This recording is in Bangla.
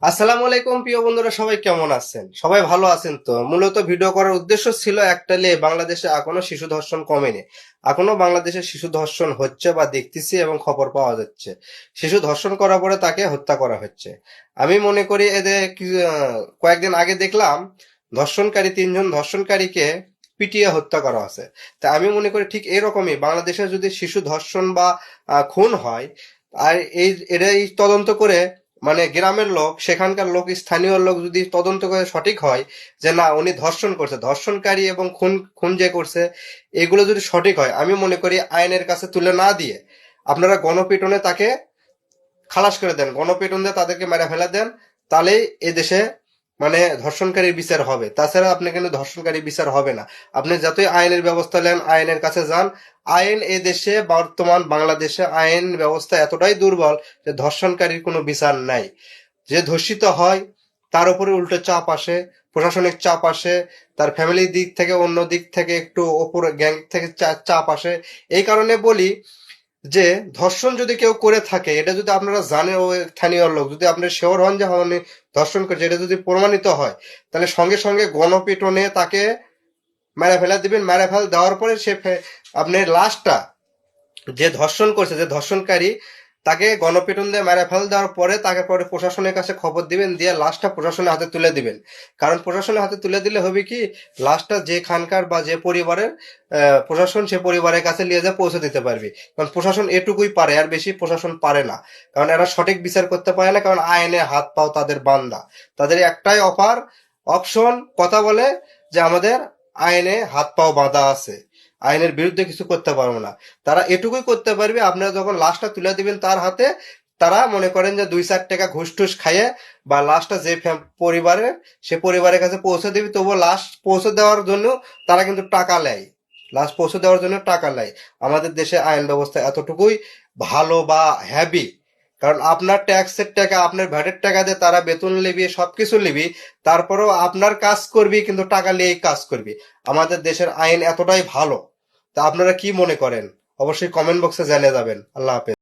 আসসালামু আলাইকুম প্রিয় বন্ধুরা, সবাই কেমন আছেন? সবাই ভালো আছেন তো? মূলত ভিডিও করার উদ্দেশ্য ছিল একটালে, বাংলাদেশে এখনো শিশু ধর্ষণ কমেনি। এখনো বাংলাদেশে শিশু ধর্ষণ হচ্ছে বা দেখতেছি এবং খবর পাওয়া যাচ্ছে। শিশু ধর্ষণ করার পরে তাকে হত্যা করা হচ্ছে। আমি মনে করি এদের কয়েকদিন আগে দেখলাম ধর্ষণকারী 3 জন ধর্ষণকারীকে পিটিয়ে হত্যা করা আছে। তা আমি মনে করি ঠিক এরকমই বাংলাদেশে যদি শিশু ধর্ষণ বা খুন হয়, আর এটাই তদন্ত করে, মানে গ্রামের লোক, সেখানকার লোক, স্থানীয় লোক যদি তদন্ত করে সঠিক হয় যে না উনি ধর্ষণ করছে, ধর্ষণকারী এবং খুন খুন যে করছে, এগুলো যদি সঠিক হয়, আমি মনে করি আইনের কাছে তুলে না দিয়ে আপনারা গণপিটুনে তাকে খালাস করে দেন, গণপিটুন দিয়ে তাদেরকে মেরে ফেলে দেন। তাহলেই এ দেশে মানে ধর্ষণকারীর বিচার হবে। তাছাড়া আপনি কিন্তু ধর্ষণকারী বিচার হবে না। আপনি যতই আইনের ব্যবস্থা নেন, আইনের কাছে যান, আইন এ দেশে বর্তমান বাংলাদেশে আইন ব্যবস্থা এতটাই দুর্বল যে ধর্ষণকারীর কোনো বিচার নাই। যে ধর্ষিত হয় তার উপরে উল্টো চাপ আসে, প্রশাসনিক চাপ আসে, তার ফ্যামিলির দিক থেকে, অন্য দিক থেকে একটু ওপরে গ্যাং থেকে চাপ আসে। এই কারণে বলি যে ধর্ষণ যদি কেউ করে থাকে, এটা যদি আপনারা জানেন, ও স্থানীয় লোক যদি আপনি শিওর হন যে মানে ধর্ষণ করেছে, এটা যদি প্রমাণিত হয়, তাহলে সঙ্গে সঙ্গে গণপিটুনে তাকে মেরে ফেলে দিবেন। মেরে ফেলে দেওয়ার পরে আপনি লাশটা, যে ধর্ষণ করছে, যে ধর্ষণকারী, তাকে গণপিটুন দিয়ে মেরে ফেল দেওয়ার পরে তাকে পরে প্রশাসনের কাছে খবর দিবেন, দিয়ে লাশটা প্রশাসনের হাতে তুলে দিবেন। কারণ প্রশাসনের হাতে তুলে দিলে হবে কি, লাশটা যে খানকার বা যে পরিবারের, প্রশাসন সে পরিবারের কাছে নিয়ে যা পৌঁছে দিতে পারবে। কারণ প্রশাসন এটুকুই পারে, আর বেশি প্রশাসন পারে না। কারণ এরা সঠিক বিচার করতে পারে না, কারণ আইনে হাত পাও তাদের বান্দা। তাদের একটাই অপশন কথা বলে যে আমাদের আইনে হাত পাও বাঁধা আছে, আইনের বিরুদ্ধে কিছু করতে পারবো না। তারা এটুকুই করতে পারবে, আপনারা যখন লাশটা তুলে দিবেন তার হাতে, তারা মনে করেন যে 2-4 টাকা ঘুষ টুস খাইয়ে বা লাশটা যে পরিবারের, সে পরিবারের কাছে পৌঁছে দিবি, তবুও লাশ পৌঁছে দেওয়ার জন্য তারা কিন্তু টাকা নেয়। লাশ পৌঁছে দেওয়ার জন্য টাকা নেয়। আমাদের দেশে আইন ব্যবস্থা এতটুকুই ভালো বা হ্যাভি। কারণ আপনার ট্যাক্সের টাকা, আপনার ভ্যাটের টাকা দিয়ে তারা বেতন লিবি, সবকিছু লিবি, তারপরেও আপনার কাজ করবি, কিন্তু টাকা নিয়েই কাজ করবি। আমাদের দেশের আইন এতটাই ভালো। তা আপনারা কি মনে করেন? অবশ্যই কমেন্ট বক্সে জানিয়ে যাবেন। আল্লাহ হাফেজ।